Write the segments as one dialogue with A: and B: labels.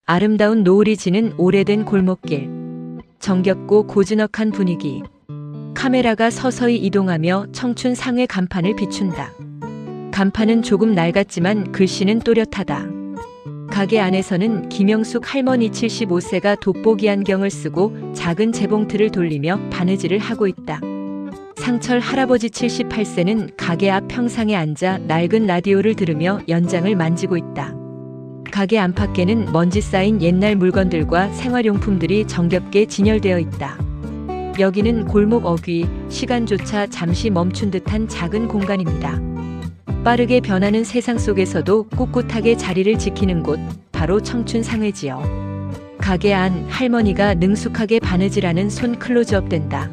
A: 아름다운 노을이 지는 오래된 골목길. 정겹고 고즈넉한 분위기. 카메라가 서서히 이동하며 청춘 상회 간판을 비춘다. 간판은 조금 낡았지만 글씨는 또렷하다. 가게 안에서는 김영숙 할머니 75세가 돋보기 안경을 쓰고 작은 재봉틀을 돌리며 바느질을 하고 있다. 상철 할아버지 78세는 가게 앞 평상에 앉아 낡은 라디오를 들으며 연장을 만지고 있다. 가게 안팎에는 먼지 쌓인 옛날 물건들과 생활용품들이 정겹게 진열되어 있다. 여기는 골목 어귀, 시간조차 잠시 멈춘 듯한 작은 공간입니다. 빠르게 변하는 세상 속에서도 꿋꿋하게 자리를 지키는 곳, 바로 청춘 상회지요. 가게 안 할머니가 능숙하게 바느질하는 손 클로즈업 된다.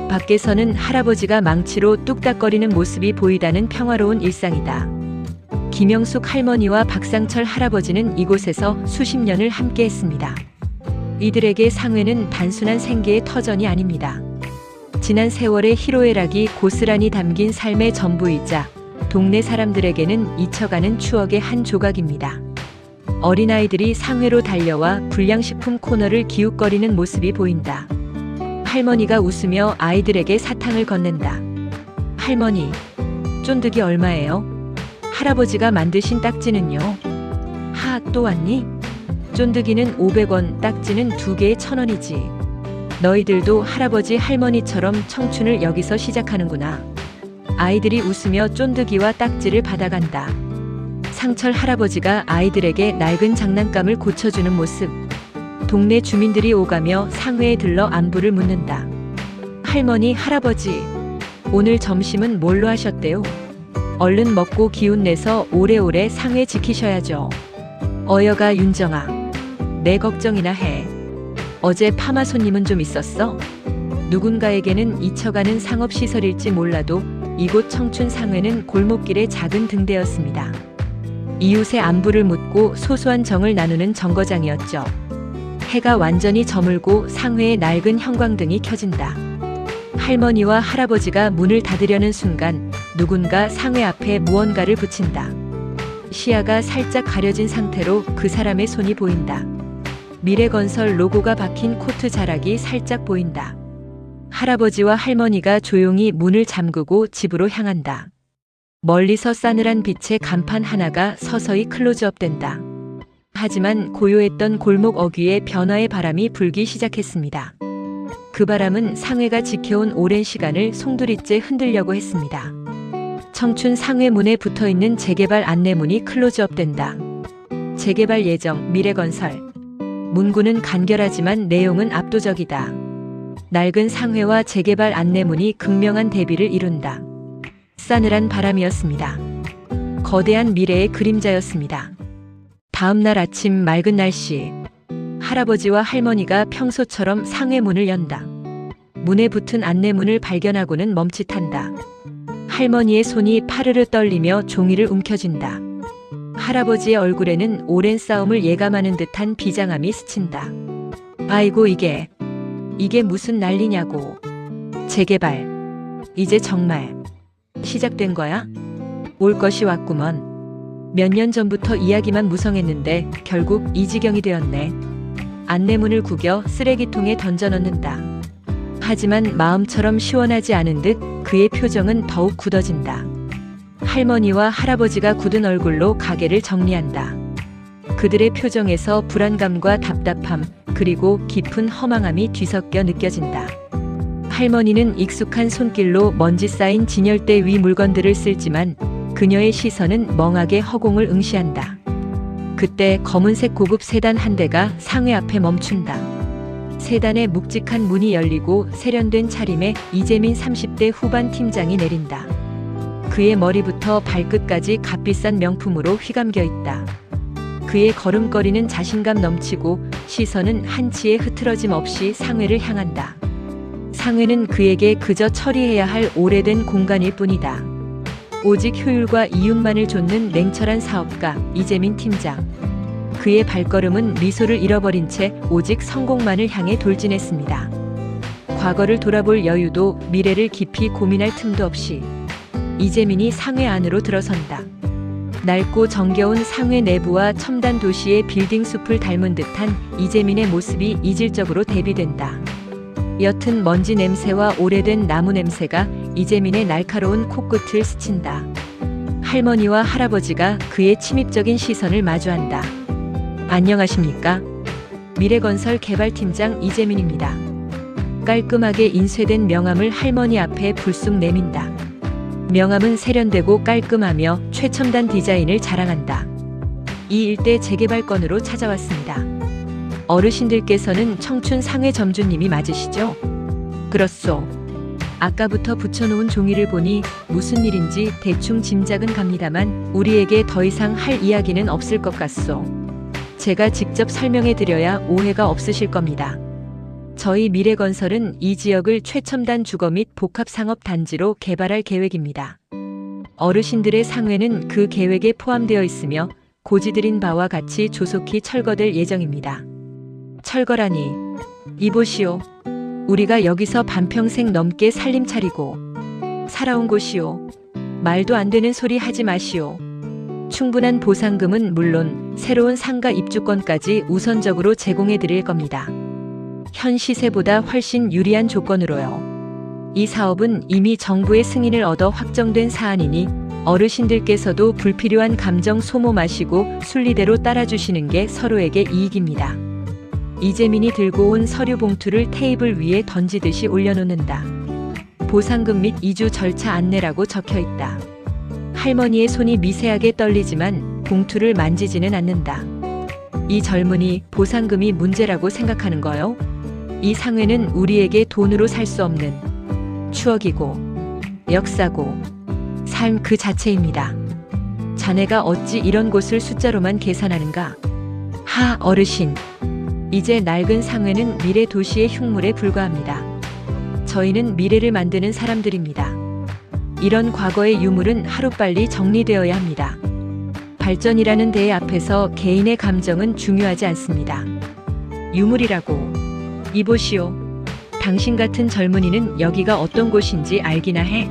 A: 밖에서는 할아버지가 망치로 뚝딱거리는 모습이 보이다는 평화로운 일상이다. 김영숙 할머니와 박상철 할아버지는 이곳에서 수십 년을 함께했습니다. 이들에게 상회는 단순한 생계의 터전이 아닙니다. 지난 세월의 희로애락이 고스란히 담긴 삶의 전부이자 동네 사람들에게는 잊혀가는 추억의 한 조각입니다. 어린아이들이 상회로 달려와 불량식품 코너를 기웃거리는 모습이 보인다. 할머니가 웃으며 아이들에게 사탕을 건넨다. 할머니, 쫀득이 얼마예요? 할아버지가 만드신 딱지는요? 하, 또 왔니? 쫀득이는 500원, 딱지는 2개에 1,000원이지. 너희들도 할아버지 할머니처럼 청춘을 여기서 시작하는구나. 아이들이 웃으며 쫀득이와 딱지를 받아간다. 상철 할아버지가 아이들에게 낡은 장난감을 고쳐주는 모습. 동네 주민들이 오가며 상회에 들러 안부를 묻는다. 할머니, 할아버지, 오늘 점심은 뭘로 하셨대요? 얼른 먹고 기운내서 오래오래 상회 지키셔야죠. 어여가 윤정아, 내 걱정이나 해. 어제 파마 손님은 좀 있었어? 누군가에게는 잊혀가는 상업시설일지 몰라도 이곳 청춘 상회는 골목길의 작은 등대였습니다. 이웃의 안부를 묻고 소소한 정을 나누는 정거장이었죠. 해가 완전히 저물고 상회의 낡은 형광등이 켜진다. 할머니와 할아버지가 문을 닫으려는 순간 누군가 상회 앞에 무언가를 붙인다. 시야가 살짝 가려진 상태로 그 사람의 손이 보인다. 미래건설 로고가 박힌 코트 자락이 살짝 보인다. 할아버지와 할머니가 조용히 문을 잠그고 집으로 향한다. 멀리서 싸늘한 빛의 간판 하나가 서서히 클로즈업 된다. 하지만 고요했던 골목 어귀에 변화의 바람이 불기 시작했습니다. 그 바람은 상회가 지켜온 오랜 시간을 송두리째 흔들려고 했습니다. 청춘 상회 문에 붙어있는 재개발 안내문이 클로즈업 된다. 재개발 예정, 미래건설. 문구는 간결하지만 내용은 압도적이다. 낡은 상회와 재개발 안내문이 극명한 대비를 이룬다. 싸늘한 바람이었습니다. 거대한 미래의 그림자였습니다. 다음 날 아침 맑은 날씨. 할아버지와 할머니가 평소처럼 상회 문을 연다. 문에 붙은 안내문을 발견하고는 멈칫한다. 할머니의 손이 파르르 떨리며 종이를 움켜쥔다. 할아버지의 얼굴에는 오랜 싸움을 예감하는 듯한 비장함이 스친다. 아이고 이게 무슨 난리냐고. 재개발. 이제 정말 시작된 거야? 올 것이 왔구먼. 몇 년 전부터 이야기만 무성했는데 결국 이 지경이 되었네. 안내문을 구겨 쓰레기통에 던져넣는다. 하지만 마음처럼 시원하지 않은 듯 그의 표정은 더욱 굳어진다. 할머니와 할아버지가 굳은 얼굴로 가게를 정리한다. 그들의 표정에서 불안감과 답답함, 그리고 깊은 허망함이 뒤섞여 느껴진다. 할머니는 익숙한 손길로 먼지 쌓인 진열대 위 물건들을 쓸지만 그녀의 시선은 멍하게 허공을 응시한다. 그때 검은색 고급 세단 한 대가 상회 앞에 멈춘다. 세단의 묵직한 문이 열리고 세련된 차림에 이재민 30대 후반 팀장이 내린다. 그의 머리부터 발끝까지 값비싼 명품으로 휘감겨 있다. 그의 걸음걸이는 자신감 넘치고 시선은 한치의 흐트러짐 없이 상회를 향한다. 상회는 그에게 그저 처리해야 할 오래된 공간일 뿐이다. 오직 효율과 이윤만을 좇는 냉철한 사업가 이재민 팀장. 그의 발걸음은 미소를 잃어버린 채 오직 성공만을 향해 돌진했습니다. 과거를 돌아볼 여유도 미래를 깊이 고민할 틈도 없이 이재민이 상회 안으로 들어선다. 낡고 정겨운 상회 내부와 첨단 도시의 빌딩 숲을 닮은 듯한 이재민의 모습이 이질적으로 대비된다. 옅은 먼지 냄새와 오래된 나무 냄새가 이재민의 날카로운 코끝을 스친다. 할머니와 할아버지가 그의 침입적인 시선을 마주한다. 안녕하십니까? 미래건설 개발팀장 이재민입니다. 깔끔하게 인쇄된 명함을 할머니 앞에 불쑥 내민다. 명함은 세련되고 깔끔하며 최첨단 디자인을 자랑한다. 이 일대 재개발 건으로 찾아왔습니다. 어르신들께서는 청춘 상회 점주님이 맞으시죠? 그렇소. 아까부터 붙여놓은 종이를 보니 무슨 일인지 대충 짐작은 갑니다만 우리에게 더 이상 할 이야기는 없을 것 같소. 제가 직접 설명해 드려야 오해가 없으실 겁니다. 저희 미래건설은 이 지역을 최첨단 주거 및 복합상업 단지로 개발할 계획입니다. 어르신들의 상회는 그 계획에 포함되어 있으며 고지드린 바와 같이 조속히 철거될 예정입니다. 철거라니. 이보시오. 우리가 여기서 반평생 넘게 살림 차리고 살아온 곳이오. 말도 안 되는 소리 하지 마시오. 충분한 보상금은 물론 새로운 상가 입주권까지 우선적으로 제공해 드릴 겁니다. 현 시세보다 훨씬 유리한 조건으로요. 이 사업은 이미 정부의 승인을 얻어 확정된 사안이니 어르신들께서도 불필요한 감정 소모 마시고 순리대로 따라주시는 게 서로에게 이익입니다. 이재민이 들고 온 서류 봉투를 테이블 위에 던지듯이 올려놓는다. 보상금 및 이주 절차 안내라고 적혀 있다. 할머니의 손이 미세하게 떨리지만 봉투를 만지지는 않는다. 이 젊은이 보상금이 문제라고 생각하는 거요? 이 상회는 우리에게 돈으로 살 수 없는 추억이고 역사고 삶 그 자체입니다. 자네가 어찌 이런 곳을 숫자로만 계산하는가? 하, 어르신. 이제 낡은 상회는 미래 도시의 흉물에 불과합니다. 저희는 미래를 만드는 사람들입니다. 이런 과거의 유물은 하루빨리 정리되어야 합니다. 발전이라는 대의 앞에서 개인의 감정은 중요하지 않습니다. 유물이라고. 이보시오. 당신 같은 젊은이는 여기가 어떤 곳인지 알기나 해?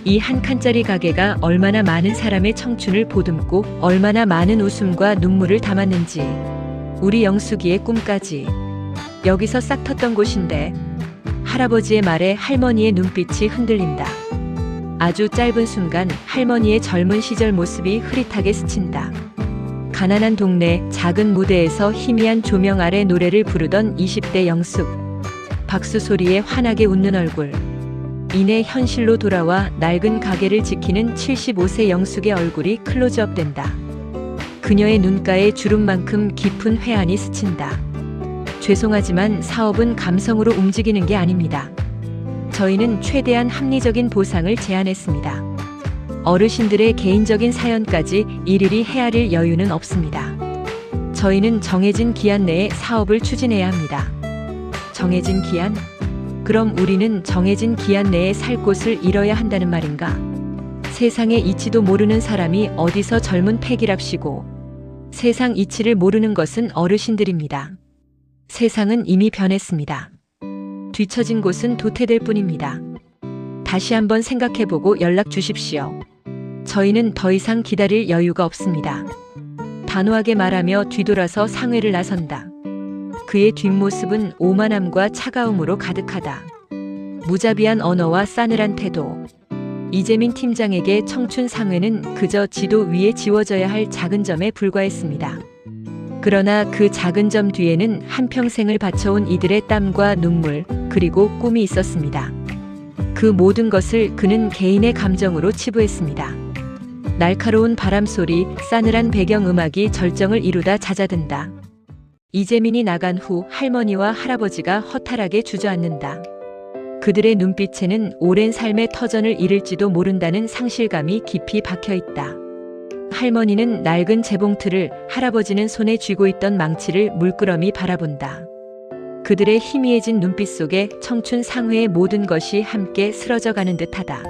A: 이 한 칸짜리 가게가 얼마나 많은 사람의 청춘을 보듬고 얼마나 많은 웃음과 눈물을 담았는지, 우리 영숙이의 꿈까지 여기서 싹 텄던 곳인데. 할아버지의 말에 할머니의 눈빛이 흔들린다. 아주 짧은 순간 할머니의 젊은 시절 모습이 흐릿하게 스친다. 가난한 동네 작은 무대에서 희미한 조명 아래 노래를 부르던 20대 영숙. 박수 소리에 환하게 웃는 얼굴. 이내 현실로 돌아와 낡은 가게를 지키는 75세 영숙의 얼굴이 클로즈업 된다. 그녀의 눈가에 주름만큼 깊은 회한이 스친다. 죄송하지만 사업은 감성으로 움직이는 게 아닙니다. 저희는 최대한 합리적인 보상을 제안했습니다. 어르신들의 개인적인 사연까지 일일이 헤아릴 여유는 없습니다. 저희는 정해진 기한 내에 사업을 추진해야 합니다. 정해진 기한? 그럼 우리는 정해진 기한 내에 살 곳을 잃어야 한다는 말인가? 세상의 이치도 모르는 사람이 어디서 젊은 패기랍시고. 세상 이치를 모르는 것은 어르신들입니다. 세상은 이미 변했습니다. 뒤처진 곳은 도태될 뿐입니다. 다시 한번 생각해보고 연락 주십시오. 저희는 더 이상 기다릴 여유가 없습니다. 단호하게 말하며 뒤돌아서 상회를 나선다. 그의 뒷모습은 오만함과 차가움으로 가득하다. 무자비한 언어와 싸늘한 태도. 이재민 팀장에게 청춘 상회는 그저 지도 위에 지워져야 할 작은 점에 불과했습니다. 그러나 그 작은 점 뒤에는 한평생을 바쳐온 이들의 땀과 눈물, 그리고 꿈이 있었습니다. 그 모든 것을 그는 개인의 감정으로 치부했습니다. 날카로운 바람소리, 싸늘한 배경음악이 절정을 이루다 잦아든다. 이재민이 나간 후 할머니와 할아버지가 허탈하게 주저앉는다. 그들의 눈빛에는 오랜 삶의 터전을 잃을지도 모른다는 상실감이 깊이 박혀있다. 할머니는 낡은 재봉틀을, 할아버지는 손에 쥐고 있던 망치를 물끄러미 바라본다. 그들의 희미해진 눈빛 속에 청춘 상회의 모든 것이 함께 쓰러져 가는 듯하다.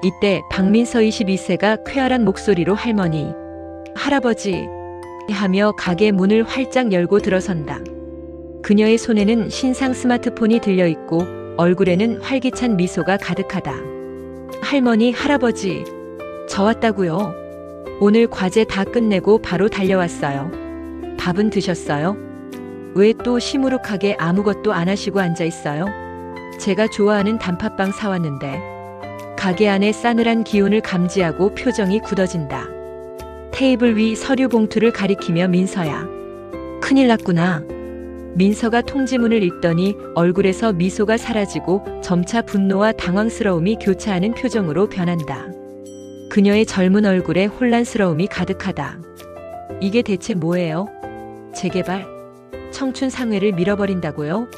A: 이때 박민서 22세가 쾌활한 목소리로 할머니, 할아버지 하며 가게 문을 활짝 열고 들어선다. 그녀의 손에는 신상 스마트폰이 들려있고 얼굴에는 활기찬 미소가 가득하다. 할머니, 할아버지, 저 왔다고요. 오늘 과제 다 끝내고 바로 달려왔어요. 밥은 드셨어요? 왜 또 시무룩하게 아무것도 안 하시고 앉아 있어요? 제가 좋아하는 단팥빵 사왔는데. 가게 안에 싸늘한 기운을 감지하고 표정이 굳어진다. 테이블 위 서류 봉투를 가리키며 민서야. 큰일 났구나. 민서가 통지문을 읽더니 얼굴에서 미소가 사라지고 점차 분노와 당황스러움이 교차하는 표정으로 변한다. 그녀의 젊은 얼굴에 혼란스러움이 가득하다. 이게 대체 뭐예요? 재개발? 청춘 상회를 밀어버린다고요?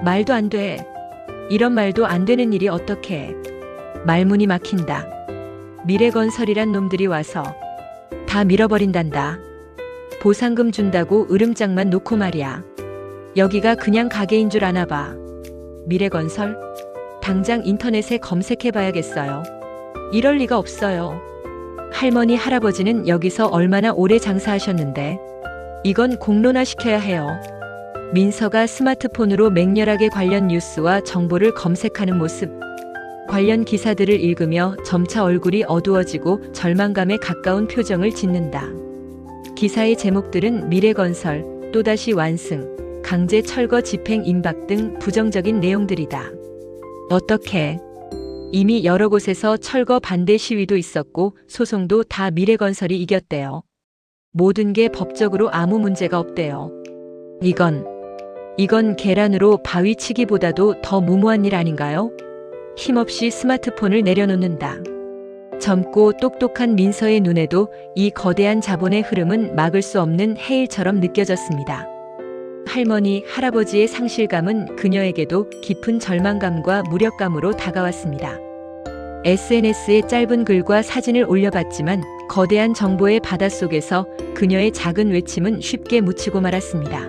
A: 말도 안 돼. 이런 말도 안 되는 일이 어떻게 해. 말문이 막힌다. 미래건설이란 놈들이 와서 다 밀어버린단다. 보상금 준다고 으름장만 놓고 말이야. 여기가 그냥 가게인 줄 아나 봐. 미래건설? 당장 인터넷에 검색해봐야겠어요. 이럴 리가 없어요. 할머니, 할아버지는 여기서 얼마나 오래 장사하셨는데. 이건 공론화시켜야 해요. 민서가 스마트폰으로 맹렬하게 관련 뉴스와 정보를 검색하는 모습. 관련 기사들을 읽으며 점차 얼굴이 어두워지고 절망감에 가까운 표정을 짓는다. 기사의 제목들은 미래건설, 또다시 완승, 강제 철거 집행 임박 등 부정적인 내용들이다. 어떻게? 이미 여러 곳에서 철거 반대 시위도 있었고 소송도 다 미래건설이 이겼대요. 모든 게 법적으로 아무 문제가 없대요. 이건 계란으로 바위 치기보다도 더 무모한 일 아닌가요? 힘없이 스마트폰을 내려놓는다. 젊고 똑똑한 민서의 눈에도 이 거대한 자본의 흐름은 막을 수 없는 해일처럼 느껴졌습니다. 할머니, 할아버지의 상실감은 그녀에게도 깊은 절망감과 무력감으로 다가왔습니다. SNS에 짧은 글과 사진을 올려봤지만 거대한 정보의 바닷속에서 그녀의 작은 외침은 쉽게 묻히고 말았습니다.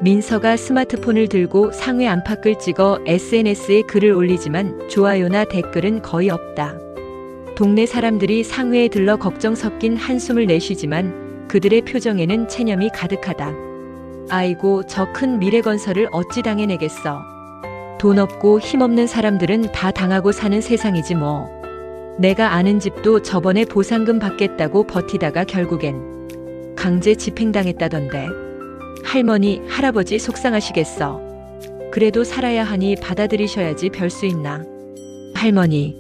A: 민서가 스마트폰을 들고 상회 안팎을 찍어 SNS에 글을 올리지만 좋아요나 댓글은 거의 없다. 동네 사람들이 상회에 들러 걱정 섞인 한숨을 내쉬지만 그들의 표정에는 체념이 가득하다. 아이고, 저 큰 미래건설을 어찌 당해내겠어. 돈 없고 힘없는 사람들은 다 당하고 사는 세상이지 뭐. 내가 아는 집도 저번에 보상금 받겠다고 버티다가 결국엔 강제 집행당했다던데. 할머니, 할아버지 속상하시겠어. 그래도 살아야 하니 받아들이셔야지 별 수 있나. 할머니,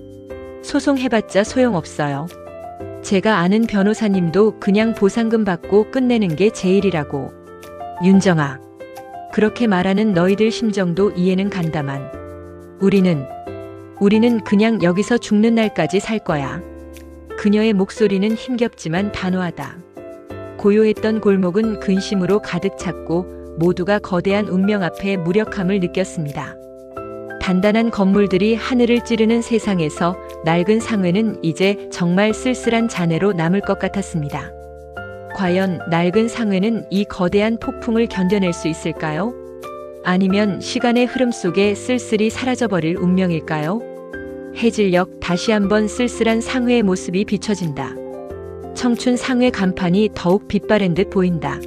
A: 소송해봤자 소용없어요. 제가 아는 변호사님도 그냥 보상금 받고 끝내는 게 제일이라고. 윤정아, 그렇게 말하는 너희들 심정도 이해는 간다만 우리는 그냥 여기서 죽는 날까지 살 거야. 그녀의 목소리는 힘겹지만 단호하다. 고요했던 골목은 근심으로 가득 찼고 모두가 거대한 운명 앞에 무력함을 느꼈습니다. 단단한 건물들이 하늘을 찌르는 세상에서 낡은 상회는 이제 정말 쓸쓸한 잔해로 남을 것 같았습니다. 과연 낡은 상회는 이 거대한 폭풍을 견뎌낼 수 있을까요? 아니면 시간의 흐름 속에 쓸쓸히 사라져버릴 운명일까요? 해질녘 다시 한번 쓸쓸한 상회의 모습이 비춰진다. 청춘 상회 간판이 더욱 빛바랜 듯 보인다.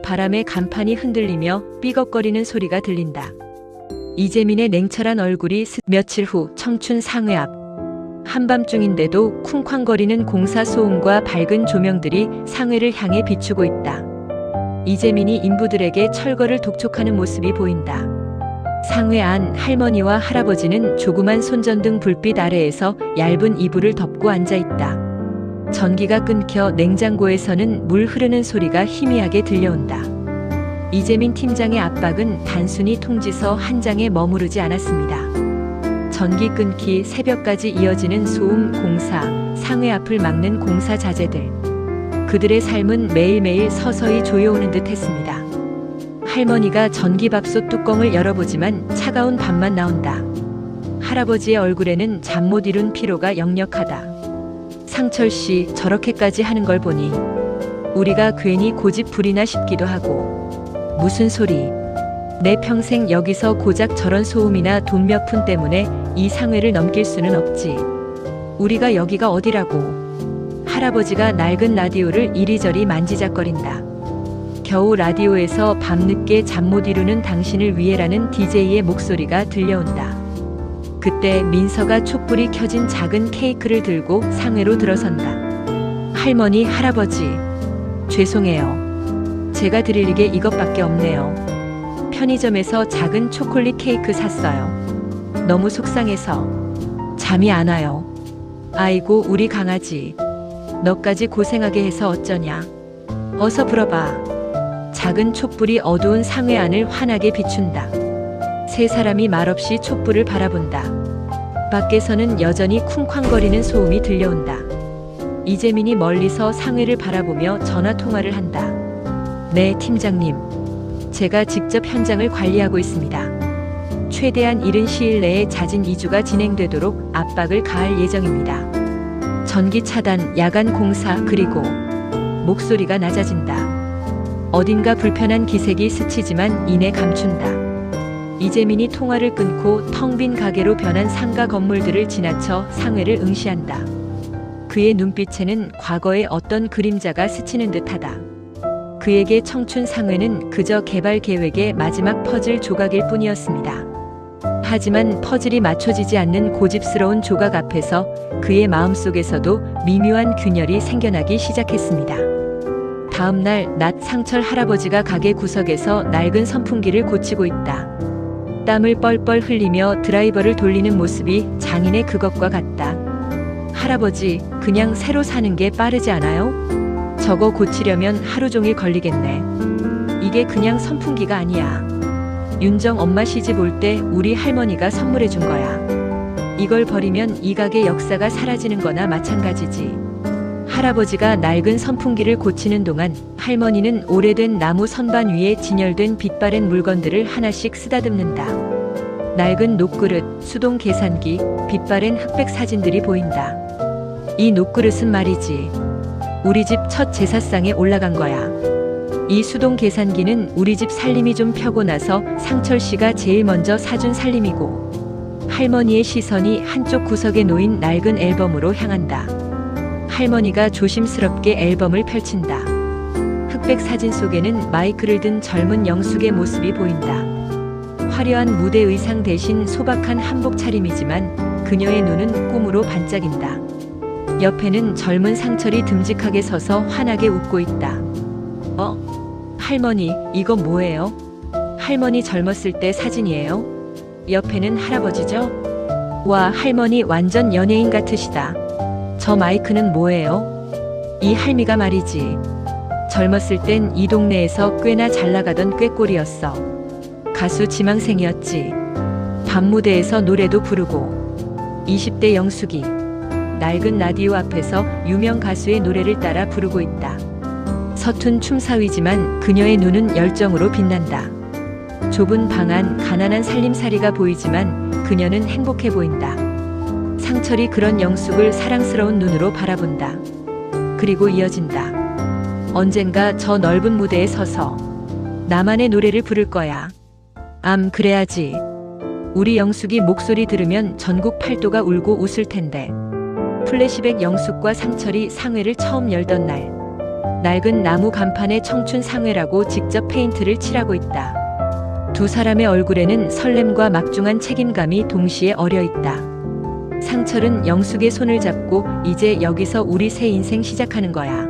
A: 바람에 간판이 흔들리며 삐걱거리는 소리가 들린다. 이재민의 냉철한 얼굴이 며칠 후 청춘 상회 앞. 한밤중인데도 쿵쾅거리는 공사 소음과 밝은 조명들이 상회를 향해 비추고 있다. 이재민이 인부들에게 철거를 독촉하는 모습이 보인다. 상회 안 할머니와 할아버지는 조그만 손전등 불빛 아래에서 얇은 이불을 덮고 앉아 있다. 전기가 끊겨 냉장고에서는 물 흐르는 소리가 희미하게 들려온다. 이재민 팀장의 압박은 단순히 통지서 한 장에 머무르지 않았습니다. 전기 끊기, 새벽까지 이어지는 소음, 공사, 상회 앞을 막는 공사 자재들. 그들의 삶은 매일매일 서서히 조여오는 듯 했습니다. 할머니가 전기밥솥 뚜껑을 열어보지만 차가운 밥만 나온다. 할아버지의 얼굴에는 잠 못 이룬 피로가 역력하다. 상철 씨, 저렇게까지 하는 걸 보니 우리가 괜히 고집부리나 싶기도 하고. 무슨 소리. 내 평생 여기서 고작 저런 소음이나 돈 몇 푼 때문에 이 상회를 넘길 수는 없지. 우리가 여기가 어디라고. 할아버지가 낡은 라디오를 이리저리 만지작거린다. 겨우 라디오에서 밤늦게 잠 못 이루는 당신을 위해라는 DJ의 목소리가 들려온다. 그때 민서가 촛불이 켜진 작은 케이크를 들고 상회로 들어선다. 할머니, 할아버지. 죄송해요. 제가 드릴 게 이것밖에 없네요. 편의점에서 작은 초콜릿 케이크 샀어요. 너무 속상해서 잠이 안 와요. 아이고, 우리 강아지. 너까지 고생하게 해서 어쩌냐. 어서 불어봐. 작은 촛불이 어두운 상회 안을 환하게 비춘다. 세 사람이 말없이 촛불을 바라본다. 밖에서는 여전히 쿵쾅거리는 소음이 들려온다. 이재민이 멀리서 상회를 바라보며 전화 통화를 한다. 네, 팀장님. 제가 직접 현장을 관리하고 있습니다. 최대한 이른 시일 내에 자진 이주가 진행되도록 압박을 가할 예정입니다. 전기 차단, 야간 공사, 그리고 목소리가 낮아진다. 어딘가 불편한 기색이 스치지만 이내 감춘다. 이재민이 통화를 끊고 텅 빈 가게로 변한 상가 건물들을 지나쳐 상회를 응시한다. 그의 눈빛에는 과거의 어떤 그림자가 스치는 듯하다. 그에게 청춘 상회는 그저 개발 계획의 마지막 퍼즐 조각일 뿐이었습니다. 하지만 퍼즐이 맞춰지지 않는 고집스러운 조각 앞에서 그의 마음속에서도 미묘한 균열이 생겨나기 시작했습니다. 다음 날 낮, 상철 할아버지가 가게 구석에서 낡은 선풍기를 고치고 있다. 땀을 뻘뻘 흘리며 드라이버를 돌리는 모습이 장인의 그것과 같다. 할아버지, 그냥 새로 사는 게 빠르지 않아요? 저거 고치려면 하루 종일 걸리겠네. 이게 그냥 선풍기가 아니야. 윤정 엄마 시집 올 때 우리 할머니가 선물해 준 거야. 이걸 버리면 이 가게 역사가 사라지는 거나 마찬가지지. 할아버지가 낡은 선풍기를 고치는 동안 할머니는 오래된 나무 선반 위에 진열된 빛바랜 물건들을 하나씩 쓰다듬는다. 낡은 녹그릇, 수동 계산기, 빛바랜 흑백 사진들이 보인다. 이 녹그릇은 말이지. 우리 집 첫 제사상에 올라간 거야. 이 수동 계산기는 우리 집 살림이 좀 펴고 나서 상철 씨가 제일 먼저 사준 살림이고, 할머니의 시선이 한쪽 구석에 놓인 낡은 앨범으로 향한다. 할머니가 조심스럽게 앨범을 펼친다. 흑백 사진 속에는 마이크를 든 젊은 영숙의 모습이 보인다. 화려한 무대 의상 대신 소박한 한복 차림이지만 그녀의 눈은 꿈으로 반짝인다. 옆에는 젊은 상철이 듬직하게 서서 환하게 웃고 있다. 할머니, 이거 뭐예요? 할머니 젊었을 때 사진이에요? 옆에는 할아버지죠? 와, 할머니 완전 연예인 같으시다. 저 마이크는 뭐예요? 이 할미가 말이지. 젊었을 땐 이 동네에서 꽤나 잘 나가던 꾀꼬리였어. 가수 지망생이었지. 밤무대에서 노래도 부르고. 20대 영숙이 낡은 라디오 앞에서 유명 가수의 노래를 따라 부르고 있다. 서툰 춤사위지만 그녀의 눈은 열정으로 빛난다. 좁은 방 안 가난한 살림살이가 보이지만 그녀는 행복해 보인다. 상철이 그런 영숙을 사랑스러운 눈으로 바라본다. 그리고 이어진다. 언젠가 저 넓은 무대에 서서 나만의 노래를 부를 거야. 그래야지. 우리 영숙이 목소리 들으면 전국 팔도가 울고 웃을 텐데. 플래시백 영숙과 상철이 상회를 처음 열던 날. 낡은 나무 간판에 청춘 상회라고 직접 페인트를 칠하고 있다. 두 사람의 얼굴에는 설렘과 막중한 책임감이 동시에 어려 있다. 상철은 영숙의 손을 잡고 이제 여기서 우리 새 인생 시작하는 거야.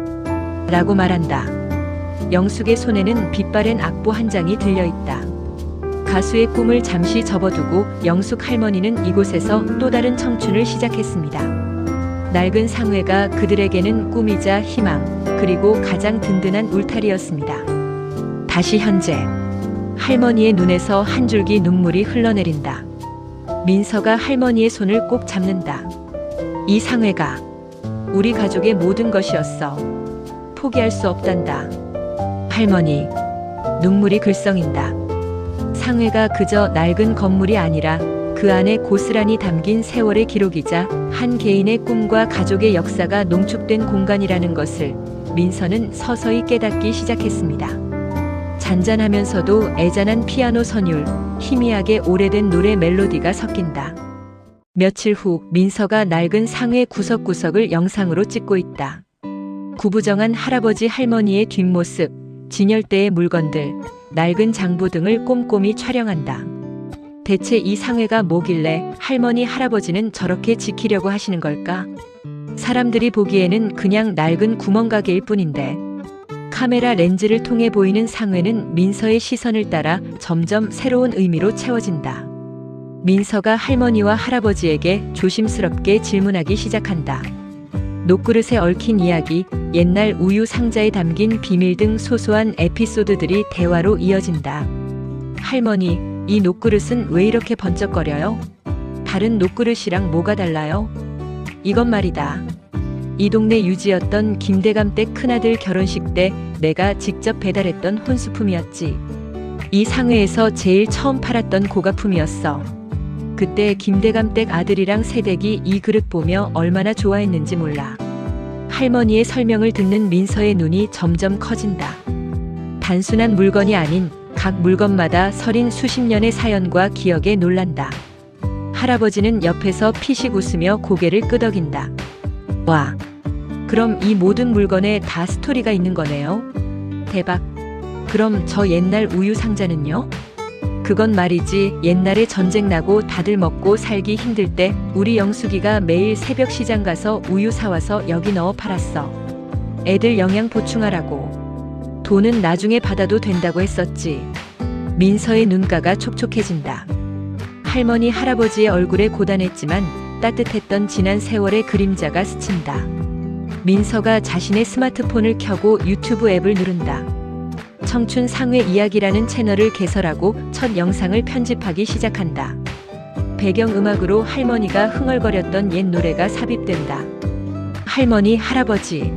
A: 라고 말한다. 영숙의 손에는 빛바랜 악보 한 장이 들려 있다. 가수의 꿈을 잠시 접어두고 영숙 할머니는 이곳에서 또 다른 청춘을 시작했습니다. 낡은 상회가 그들에게는 꿈이자 희망, 그리고 가장 든든한 울타리였습니다. 다시 현재. 할머니의 눈에서 한 줄기 눈물이 흘러내린다. 민서가 할머니의 손을 꼭 잡는다. 이 상회가 우리 가족의 모든 것이었어. 포기할 수 없단다. 할머니. 눈물이 글썽인다. 상회가 그저 낡은 건물이 아니라 그 안에 고스란히 담긴 세월의 기록이자 한 개인의 꿈과 가족의 역사가 농축된 공간이라는 것을 민서는 서서히 깨닫기 시작했습니다. 잔잔하면서도 애잔한 피아노 선율, 희미하게 오래된 노래 멜로디가 섞인다. 며칠 후 민서가 낡은 상회 구석구석을 영상으로 찍고 있다. 구부정한 할아버지 할머니의 뒷모습, 진열대의 물건들, 낡은 장부 등을 꼼꼼히 촬영한다. 대체 이 상회가 뭐길래 할머니 할아버지는 저렇게 지키려고 하시는 걸까? 사람들이 보기에는 그냥 낡은 구멍가게일 뿐인데 카메라 렌즈를 통해 보이는 상회는 민서의 시선을 따라 점점 새로운 의미로 채워진다. 민서가 할머니와 할아버지에게 조심스럽게 질문하기 시작한다. 녹그릇에 얽힌 이야기, 옛날 우유 상자에 담긴 비밀 등 소소한 에피소드들이 대화로 이어진다. 할머니, 이 녹그릇은 왜 이렇게 번쩍거려요? 다른 녹그릇이랑 뭐가 달라요? 이건 말이다. 이 동네 유지였던 김대감 댁 큰아들 결혼식 때 내가 직접 배달했던 혼수품이었지. 이 상회에서 제일 처음 팔았던 고가품이었어. 그때 김대감 댁 아들이랑 새댁이 이 그릇 보며 얼마나 좋아했는지 몰라. 할머니의 설명을 듣는 민서의 눈이 점점 커진다. 단순한 물건이 아닌 각 물건마다 서린 수십 년의 사연과 기억에 놀란다. 할아버지는 옆에서 피식 웃으며 고개를 끄덕인다. 와, 그럼 이 모든 물건에 다 스토리가 있는 거네요. 대박. 그럼 저 옛날 우유 상자는요? 그건 말이지, 옛날에 전쟁 나고 다들 먹고 살기 힘들 때 우리 영숙이가 매일 새벽 시장 가서 우유 사와서 여기 넣어 팔았어. 애들 영양 보충하라고. 돈은 나중에 받아도 된다고 했었지. 민서의 눈가가 촉촉해진다. 할머니 할아버지의 얼굴에 고단했지만 따뜻했던 지난 세월의 그림자가 스친다. 민서가 자신의 스마트폰을 켜고 유튜브 앱을 누른다. 청춘 상회 이야기라는 채널을 개설하고 첫 영상을 편집하기 시작한다. 배경음악으로 할머니가 흥얼거렸던 옛 노래가 삽입된다. 할머니, 할아버지,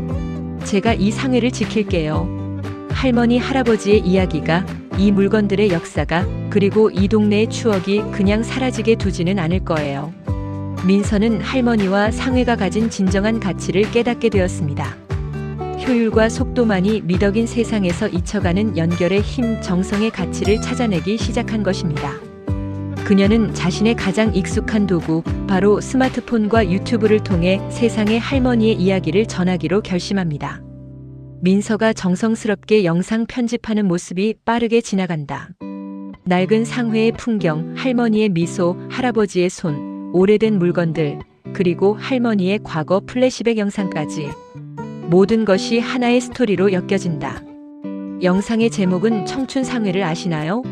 A: 제가 이 상회를 지킬게요. 할머니, 할아버지의 이야기가, 이 물건들의 역사가, 그리고 이 동네의 추억이 그냥 사라지게 두지는 않을 거예요. 민서는 할머니와 상회가 가진 진정한 가치를 깨닫게 되었습니다. 효율과 속도만이 미덕인 세상에서 잊혀가는 연결의 힘, 정성의 가치를 찾아내기 시작한 것입니다. 그녀는 자신의 가장 익숙한 도구, 바로 스마트폰과 유튜브를 통해 세상의 할머니의 이야기를 전하기로 결심합니다. 민서가 정성스럽게 영상 편집하는 모습이 빠르게 지나간다. 낡은 상회의 풍경, 할머니의 미소, 할아버지의 손, 오래된 물건들, 그리고 할머니의 과거 플래시백 영상까지. 모든 것이 하나의 스토리로 엮여진다. 영상의 제목은 청춘 상회를 아시나요?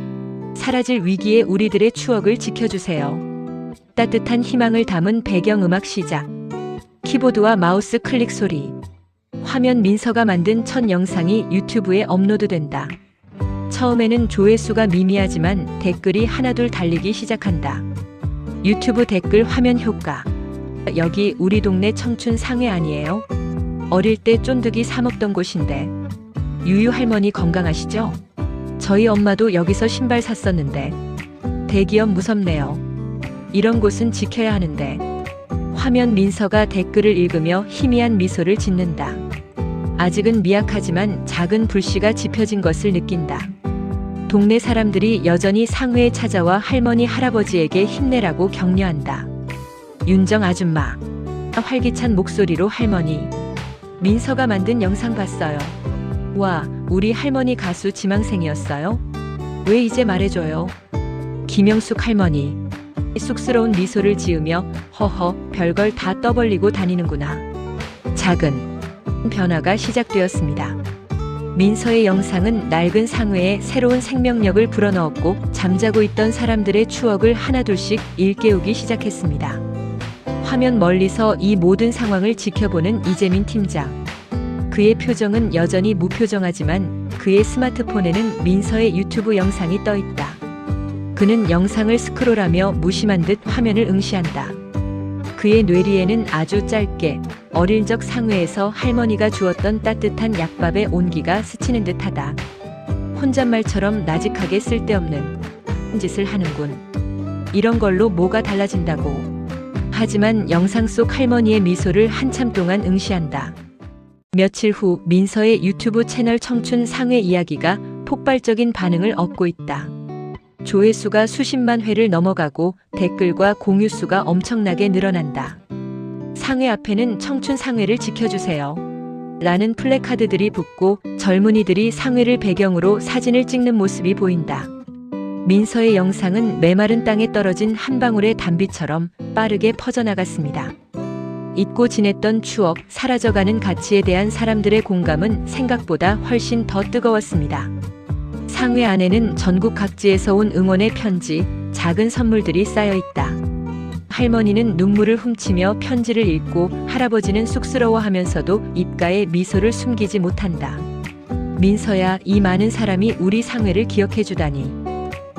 A: 사라질 위기에 우리들의 추억을 지켜주세요. 따뜻한 희망을 담은 배경음악 시작. 키보드와 마우스 클릭 소리. 화면 민서가 만든 첫 영상이 유튜브에 업로드된다. 처음에는 조회수가 미미하지만 댓글이 하나둘 달리기 시작한다. 유튜브 댓글 화면 효과. 여기 우리 동네 청춘 상회 아니에요? 어릴 때 쫀득이 사 먹던 곳인데. 유유 할머니 건강하시죠? 저희 엄마도 여기서 신발 샀었는데. 대기업 무섭네요. 이런 곳은 지켜야 하는데. 화면 민서가 댓글을 읽으며 희미한 미소를 짓는다. 아직은 미약하지만 작은 불씨가 지펴진 것을 느낀다. 동네 사람들이 여전히 상회에 찾아와 할머니 할아버지에게 힘내라고 격려한다. 윤정 아줌마. 활기찬 목소리로 할머니. 민서가 만든 영상 봤어요. 와, 우리 할머니 가수 지망생이었어요? 왜 이제 말해줘요? 김영숙 할머니. 쑥스러운 미소를 지으며 허허, 별걸 다 떠벌리고 다니는구나. 작은 변화가 시작되었습니다. 민서의 영상은 낡은 상회에 새로운 생명력을 불어넣었고 잠자고 있던 사람들의 추억을 하나둘씩 일깨우기 시작했습니다. 화면 멀리서 이 모든 상황을 지켜보는 이재민 팀장. 그의 표정은 여전히 무표정하지만 그의 스마트폰에는 민서의 유튜브 영상이 떠 있다. 그는 영상을 스크롤하며 무심한 듯 화면을 응시한다. 그의 뇌리에는 아주 짧게 어릴 적 상회에서 할머니가 주었던 따뜻한 약밥의 온기가 스치는 듯하다. 혼잣말처럼 나직하게 쓸데없는 짓을 하는군. 이런 걸로 뭐가 달라진다고. 하지만 영상 속 할머니의 미소를 한참 동안 응시한다. 며칠 후 민서의 유튜브 채널 청춘 상회 이야기가 폭발적인 반응을 얻고 있다. 조회수가 수십만 회를 넘어가고 댓글과 공유 수가 엄청나게 늘어난다. 상회 앞에는 청춘 상회를 지켜주세요. 라는 플래카드들이 붙고 젊은이들이 상회를 배경으로 사진을 찍는 모습이 보인다. 민서의 영상은 메마른 땅에 떨어진 한 방울의 단비처럼 빠르게 퍼져나갔습니다. 잊고 지냈던 추억, 사라져가는 가치에 대한 사람들의 공감은 생각보다 훨씬 더 뜨거웠습니다. 상회 안에는 전국 각지에서 온 응원의 편지, 작은 선물들이 쌓여 있다. 할머니는 눈물을 훔치며 편지를 읽고 할아버지는 쑥스러워하면서도 입가에 미소를 숨기지 못한다. 민서야, 이 많은 사람이 우리 상회를 기억해주다니.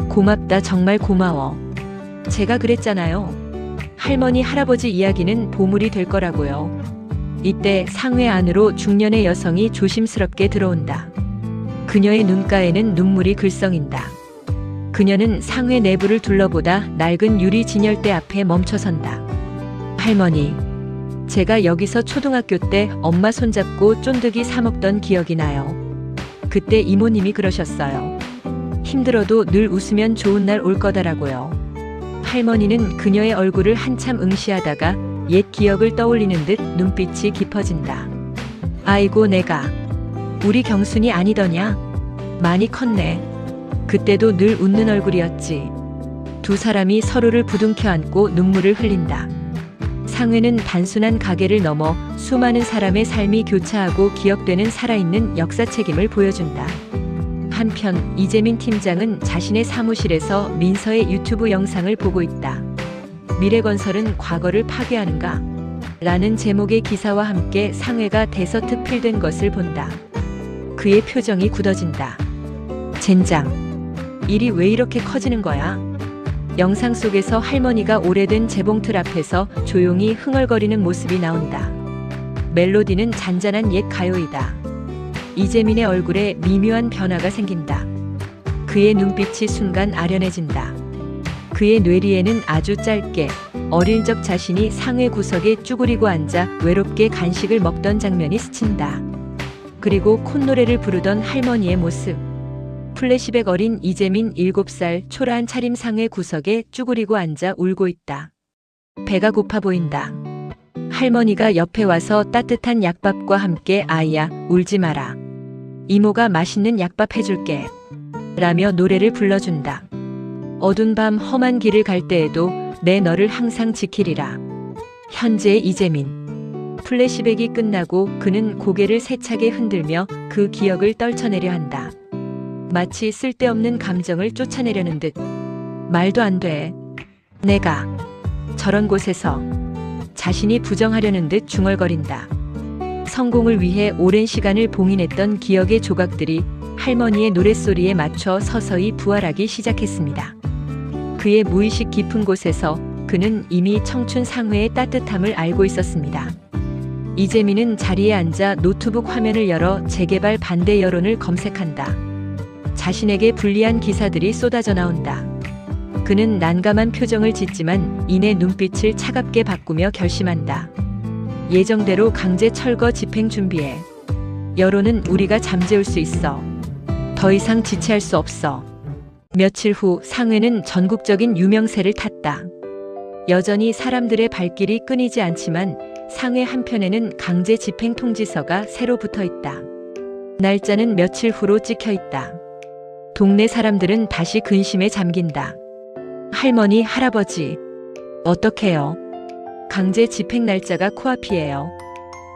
A: 고맙다, 정말 고마워. 제가 그랬잖아요. 할머니, 할아버지 이야기는 보물이 될 거라고요. 이때 상회 안으로 중년의 여성이 조심스럽게 들어온다. 그녀의 눈가에는 눈물이 글썽인다. 그녀는 상회 내부를 둘러보다 낡은 유리 진열대 앞에 멈춰선다. 할머니, 제가 여기서 초등학교 때 엄마 손잡고 쫀득이 사 먹던 기억이 나요. 그때 이모님이 그러셨어요. 힘들어도 늘 웃으면 좋은 날 올 거다라고요. 할머니는 그녀의 얼굴을 한참 응시하다가 옛 기억을 떠올리는 듯 눈빛이 깊어진다. 아이고, 내가 우리 경순이 아니더냐? 많이 컸네. 그때도 늘 웃는 얼굴이었지. 두 사람이 서로를 부둥켜 안고 눈물을 흘린다. 상회는 단순한 가게를 넘어 수많은 사람의 삶이 교차하고 기억되는 살아있는 역사책임을 보여준다. 한편 이재민 팀장은 자신의 사무실에서 민서의 유튜브 영상을 보고 있다. 미래건설은 과거를 파괴하는가? 라는 제목의 기사와 함께 상회가 대서특필된 것을 본다. 그의 표정이 굳어진다. 젠장. 일이 왜 이렇게 커지는 거야? 영상 속에서 할머니가 오래된 재봉틀 앞에서 조용히 흥얼거리는 모습이 나온다. 멜로디는 잔잔한 옛 가요이다. 이재민의 얼굴에 미묘한 변화가 생긴다. 그의 눈빛이 순간 아련해진다. 그의 뇌리에는 아주 짧게 어릴 적 자신이 상회 구석에 쭈그리고 앉아 외롭게 간식을 먹던 장면이 스친다. 그리고 콧노래를 부르던 할머니의 모습. 플래시백 어린 이재민 7살 초라한 차림상의 구석에 쭈그리고 앉아 울고 있다. 배가 고파 보인다. 할머니가 옆에 와서 따뜻한 약밥과 함께 아이야, 울지 마라. 이모가 맛있는 약밥 해줄게. 라며 노래를 불러준다. 어두운 밤 험한 길을 갈 때에도 내 너를 항상 지키리라. 현재의 이재민. 플래시백이 끝나고 그는 고개를 세차게 흔들며 그 기억을 떨쳐내려 한다. 마치 쓸데없는 감정을 쫓아내려는 듯. 말도 안 돼. 내가 저런 곳에서. 자신이 부정하려는 듯 중얼거린다. 성공을 위해 오랜 시간을 봉인했던 기억의 조각들이 할머니의 노랫소리에 맞춰 서서히 부활하기 시작했습니다. 그의 무의식 깊은 곳에서 그는 이미 청춘 상회의 따뜻함을 알고 있었습니다. 이재민은 자리에 앉아 노트북 화면을 열어 재개발 반대 여론을 검색한다. 자신에게 불리한 기사들이 쏟아져 나온다. 그는 난감한 표정을 짓지만 이내 눈빛을 차갑게 바꾸며 결심한다. 예정대로 강제 철거 집행 준비해. 여론은 우리가 잠재울 수 있어. 더 이상 지체할 수 없어. 며칠 후 상회는 전국적인 유명세를 탔다. 여전히 사람들의 발길이 끊이지 않지만 상회 한편에는 강제 집행 통지서가 새로 붙어 있다. 날짜는 며칠 후로 찍혀 있다. 동네 사람들은 다시 근심에 잠긴다. 할머니, 할아버지, 어떡해요? 강제 집행 날짜가 코앞이에요.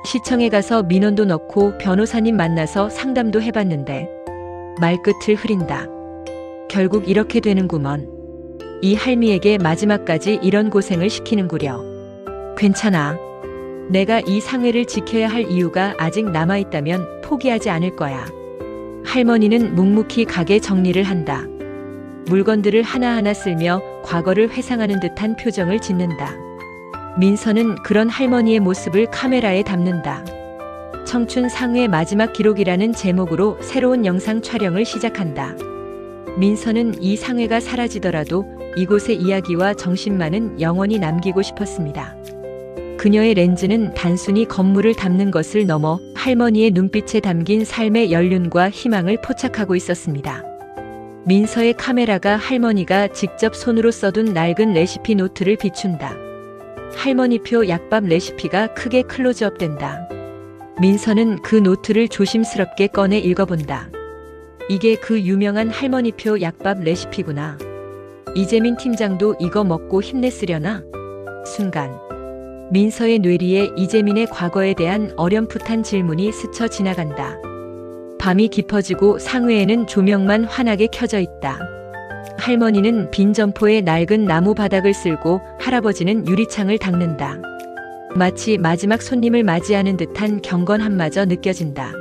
A: 시청에 가서 민원도 넣고 변호사님 만나서 상담도 해봤는데 말끝을 흐린다. 결국 이렇게 되는구먼. 이 할미에게 마지막까지 이런 고생을 시키는구려. 괜찮아. 내가 이 상회를 지켜야 할 이유가 아직 남아있다면 포기하지 않을 거야. 할머니는 묵묵히 가게 정리를 한다. 물건들을 하나하나 쓸며 과거를 회상하는 듯한 표정을 짓는다. 민서는 그런 할머니의 모습을 카메라에 담는다. 청춘 상회 마지막 기록이라는 제목으로 새로운 영상 촬영을 시작한다. 민서는 이 상회가 사라지더라도 이곳의 이야기와 정신만은 영원히 남기고 싶었습니다. 그녀의 렌즈는 단순히 건물을 담는 것을 넘어 할머니의 눈빛에 담긴 삶의 연륜과 희망을 포착하고 있었습니다. 민서의 카메라가 할머니가 직접 손으로 써둔 낡은 레시피 노트를 비춘다. 할머니표 약밥 레시피가 크게 클로즈업된다. 민서는 그 노트를 조심스럽게 꺼내 읽어본다. 이게 그 유명한 할머니표 약밥 레시피구나. 이재민 팀장도 이거 먹고 힘냈으려나? 순간 민서의 뇌리에 이재민의 과거에 대한 어렴풋한 질문이 스쳐 지나간다. 밤이 깊어지고 상회에는 조명만 환하게 켜져 있다. 할머니는 빈 점포에 낡은 나무 바닥을 쓸고 할아버지는 유리창을 닦는다. 마치 마지막 손님을 맞이하는 듯한 경건함마저 느껴진다.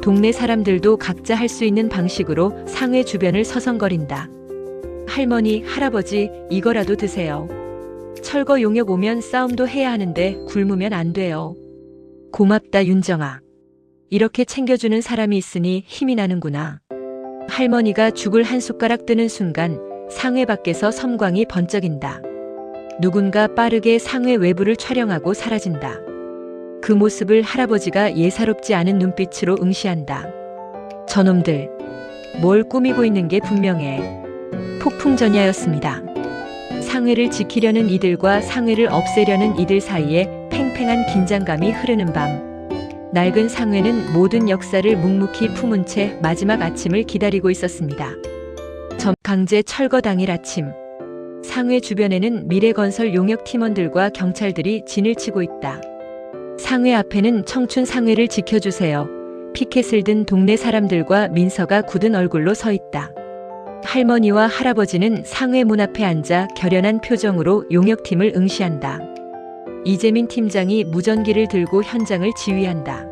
A: 동네 사람들도 각자 할 수 있는 방식으로 상회 주변을 서성거린다. 할머니, 할아버지, 이거라도 드세요. 철거 용역 오면 싸움도 해야 하는데 굶으면 안 돼요. 고맙다, 윤정아. 이렇게 챙겨주는 사람이 있으니 힘이 나는구나. 할머니가 죽을 한 숟가락 뜨는 순간 상회 밖에서 섬광이 번쩍인다. 누군가 빠르게 상회 외부를 촬영하고 사라진다. 그 모습을 할아버지가 예사롭지 않은 눈빛으로 응시한다. 저놈들, 뭘 꾸미고 있는 게 분명해. 폭풍전야였습니다. 상회를 지키려는 이들과 상회를 없애려는 이들 사이에 팽팽한 긴장감이 흐르는 밤. 낡은 상회는 모든 역사를 묵묵히 품은 채 마지막 아침을 기다리고 있었습니다. 강제 철거 당일 아침. 상회 주변에는 미래건설 용역 팀원들과 경찰들이 진을 치고 있다. 상회 앞에는 청춘 상회를 지켜주세요. 피켓을 든 동네 사람들과 민서가 굳은 얼굴로 서 있다. 할머니와 할아버지는 상회 문 앞에 앉아 결연한 표정으로 용역팀을 응시한다. 이재민 팀장이 무전기를 들고 현장을 지휘한다.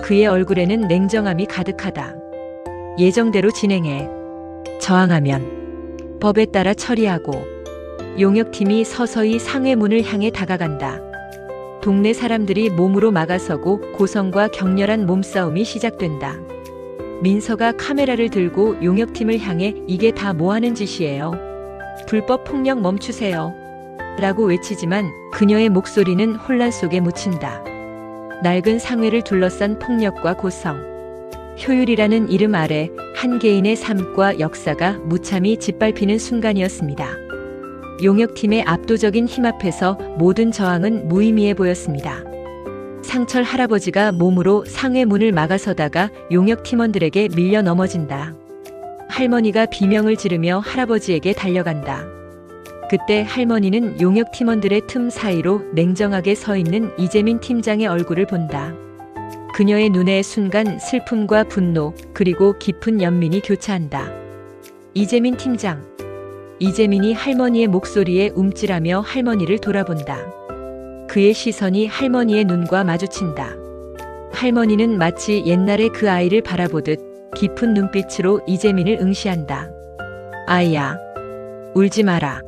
A: 그의 얼굴에는 냉정함이 가득하다. 예정대로 진행해. 저항하면 법에 따라 처리하고. 용역팀이 서서히 상회 문을 향해 다가간다. 동네 사람들이 몸으로 막아서고 고성과 격렬한 몸싸움이 시작된다. 민서가 카메라를 들고 용역팀을 향해 이게 다 뭐하는 짓이에요? 불법 폭력 멈추세요. 라고 외치지만 그녀의 목소리는 혼란 속에 묻힌다. 낡은 상회를 둘러싼 폭력과 고성. 효율이라는 이름 아래 한 개인의 삶과 역사가 무참히 짓밟히는 순간이었습니다. 용역팀의 압도적인 힘 앞에서 모든 저항은 무의미해 보였습니다. 상철 할아버지가 몸으로 상회 문을 막아서다가 용역 팀원들에게 밀려 넘어진다. 할머니가 비명을 지르며 할아버지에게 달려간다. 그때 할머니는 용역 팀원들의 틈 사이로 냉정하게 서 있는 이재민 팀장의 얼굴을 본다. 그녀의 눈에 순간 슬픔과 분노 그리고 깊은 연민이 교차한다. 이재민 팀장. 이재민이 할머니의 목소리에 움찔하며 할머니를 돌아본다. 그의 시선이 할머니의 눈과 마주친다. 할머니는 마치 옛날에 그 아이를 바라보듯 깊은 눈빛으로 이재민을 응시한다. 아이야, 울지 마라.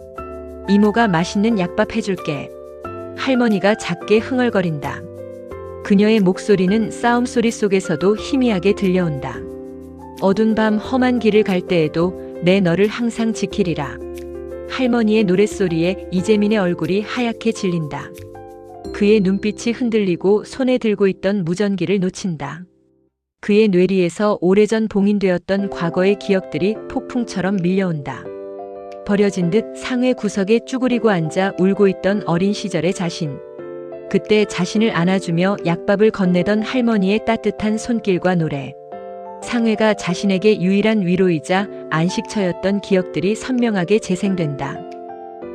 A: 이모가 맛있는 약밥 해줄게. 할머니가 작게 흥얼거린다. 그녀의 목소리는 싸움 소리 속에서도 희미하게 들려온다. 어두운 밤 험한 길을 갈 때에도 내 너를 항상 지키리라. 할머니의 노랫소리에 이재민의 얼굴이 하얗게 질린다. 그의 눈빛이 흔들리고 손에 들고 있던 무전기를 놓친다. 그의 뇌리에서 오래전 봉인되었던 과거의 기억들이 폭풍처럼 밀려온다. 버려진 듯 상회 구석에 쭈그리고 앉아 울고 있던 어린 시절의 자신. 그때 자신을 안아주며 약밥을 건네던 할머니의 따뜻한 손길과 노래. 상회가 자신에게 유일한 위로이자 안식처였던 기억들이 선명하게 재생된다.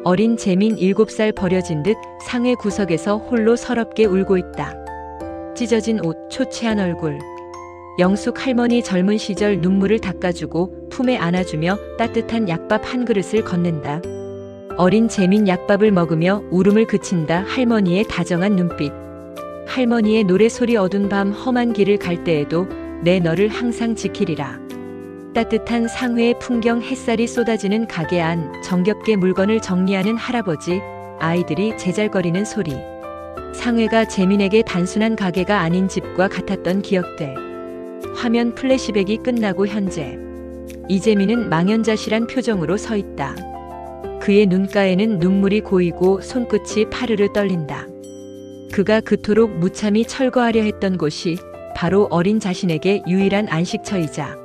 A: 어린 재민 7살 버려진 듯 상회 구석에서 홀로 서럽게 울고 있다. 찢어진 옷, 초췌한 얼굴. 영숙 할머니 젊은 시절 눈물을 닦아주고 품에 안아주며 따뜻한 약밥 한 그릇을 건넨다. 어린 재민 약밥을 먹으며 울음을 그친다. 할머니의 다정한 눈빛. 할머니의 노래소리. 어두운 밤 험한 길을 갈 때에도 내 너를 항상 지키리라. 따뜻한 상회의 풍경. 햇살이 쏟아지는 가게 안 정겹게 물건을 정리하는 할아버지, 아이들이 제잘거리는 소리. 상회가 재민에게 단순한 가게가 아닌 집과 같았던 기억들. 화면 플래시백이 끝나고 현재. 이재민은 망연자실한 표정으로 서 있다. 그의 눈가에는 눈물이 고이고 손끝이 파르르 떨린다. 그가 그토록 무참히 철거하려 했던 곳이 바로 어린 자신에게 유일한 안식처이자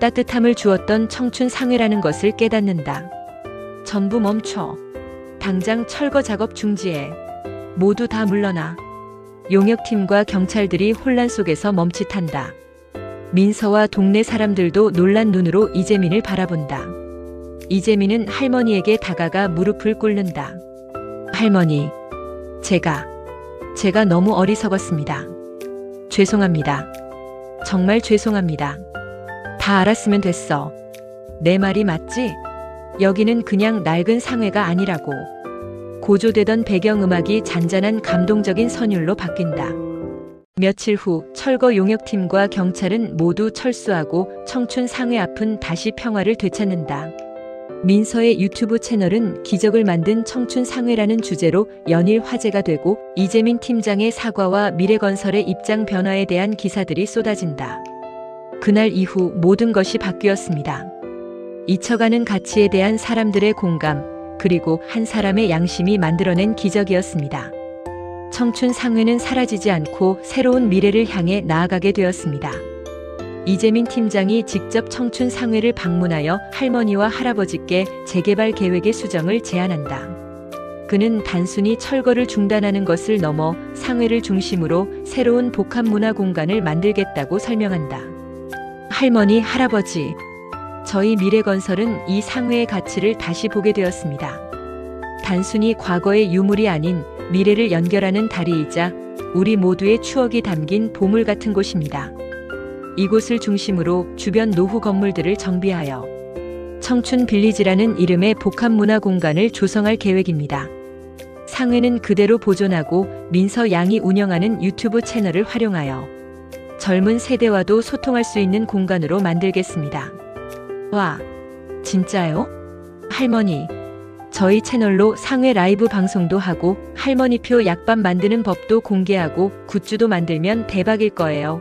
A: 따뜻함을 주었던 청춘 상회라는 것을 깨닫는다. 전부 멈춰. 당장 철거 작업 중지해. 모두 다 물러나. 용역팀과 경찰들이 혼란 속에서 멈칫한다. 민서와 동네 사람들도 놀란 눈으로 이재민을 바라본다. 이재민은 할머니에게 다가가 무릎을 꿇는다. 할머니, 제가 너무 어리석었습니다. 죄송합니다. 정말 죄송합니다. 다 알았으면 됐어. 내 말이 맞지? 여기는 그냥 낡은 상회가 아니라고. 고조되던 배경음악이 잔잔한 감동적인 선율로 바뀐다. 며칠 후 철거 용역팀과 경찰은 모두 철수하고 청춘 상회 앞은 다시 평화를 되찾는다. 민서의 유튜브 채널은 기적을 만든 청춘 상회라는 주제로 연일 화제가 되고 이재민 팀장의 사과와 미래건설의 입장 변화에 대한 기사들이 쏟아진다. 그날 이후 모든 것이 바뀌었습니다. 잊혀가는 가치에 대한 사람들의 공감, 그리고 한 사람의 양심이 만들어낸 기적이었습니다. 청춘 상회는 사라지지 않고 새로운 미래를 향해 나아가게 되었습니다. 이재민 팀장이 직접 청춘 상회를 방문하여 할머니와 할아버지께 재개발 계획의 수정을 제안한다. 그는 단순히 철거를 중단하는 것을 넘어 상회를 중심으로 새로운 복합 문화 공간을 만들겠다고 설명한다. 할머니, 할아버지, 저희 미래건설은 이 상회의 가치를 다시 보게 되었습니다. 단순히 과거의 유물이 아닌 미래를 연결하는 다리이자 우리 모두의 추억이 담긴 보물 같은 곳입니다. 이곳을 중심으로 주변 노후 건물들을 정비하여 청춘 빌리지라는 이름의 복합 문화 공간을 조성할 계획입니다. 상회는 그대로 보존하고 민서 양이 운영하는 유튜브 채널을 활용하여 젊은 세대와도 소통할 수 있는 공간으로 만들겠습니다. 와, 진짜요? 할머니, 저희 채널로 상회 라이브 방송도 하고 할머니표 약밥 만드는 법도 공개하고 굿즈도 만들면 대박일 거예요.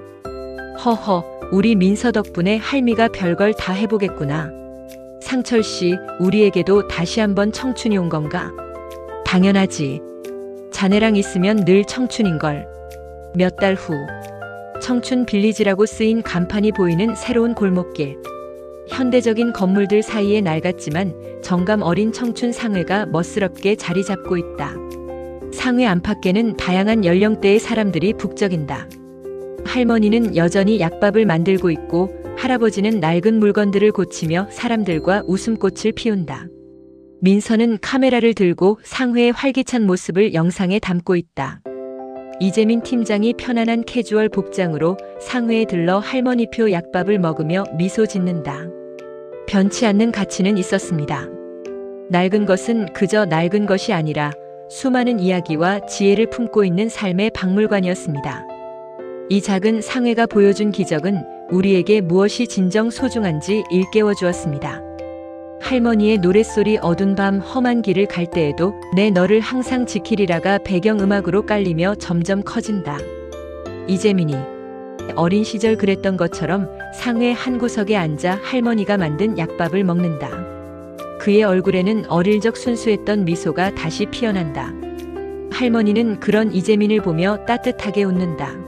A: 허허, 우리 민서 덕분에 할미가 별걸 다 해보겠구나. 상철 씨, 우리에게도 다시 한번 청춘이 온 건가? 당연하지. 자네랑 있으면 늘 청춘인걸. 몇 달 후, 청춘 빌리지라고 쓰인 간판이 보이는 새로운 골목길. 현대적인 건물들 사이에 낡았지만 정감 어린 청춘 상회가 멋스럽게 자리 잡고 있다. 상회 안팎에는 다양한 연령대의 사람들이 북적인다. 할머니는 여전히 약밥을 만들고 있고 할아버지는 낡은 물건들을 고치며 사람들과 웃음꽃을 피운다. 민서는 카메라를 들고 상회의 활기찬 모습을 영상에 담고 있다. 이재민 팀장이 편안한 캐주얼 복장으로 상회에 들러 할머니표 약밥을 먹으며 미소 짓는다. 변치 않는 가치는 있었습니다. 낡은 것은 그저 낡은 것이 아니라 수많은 이야기와 지혜를 품고 있는 삶의 박물관이었습니다. 이 작은 상회가 보여준 기적은 우리에게 무엇이 진정 소중한지 일깨워 주었습니다. 할머니의 노랫소리 어두운 밤 험한 길을 갈 때에도 내 너를 항상 지키리라가 배경음악으로 깔리며 점점 커진다. 이재민이 어린 시절 그랬던 것처럼 상회 한 구석에 앉아 할머니가 만든 약밥을 먹는다. 그의 얼굴에는 어릴 적 순수했던 미소가 다시 피어난다. 할머니는 그런 이재민을 보며 따뜻하게 웃는다.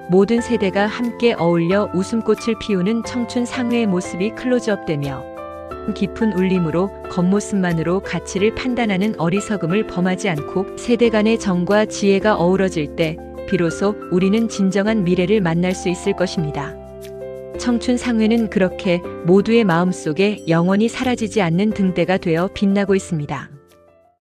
A: 모든 세대가 함께 어울려 웃음꽃을 피우는 청춘 상회의 모습이 클로즈업되며 깊은 울림으로 겉모습만으로 가치를 판단하는 어리석음을 범하지 않고 세대 간의 정과 지혜가 어우러질 때 비로소 우리는 진정한 미래를 만날 수 있을 것입니다. 청춘 상회는 그렇게 모두의 마음속에 영원히 사라지지 않는 등대가 되어 빛나고 있습니다.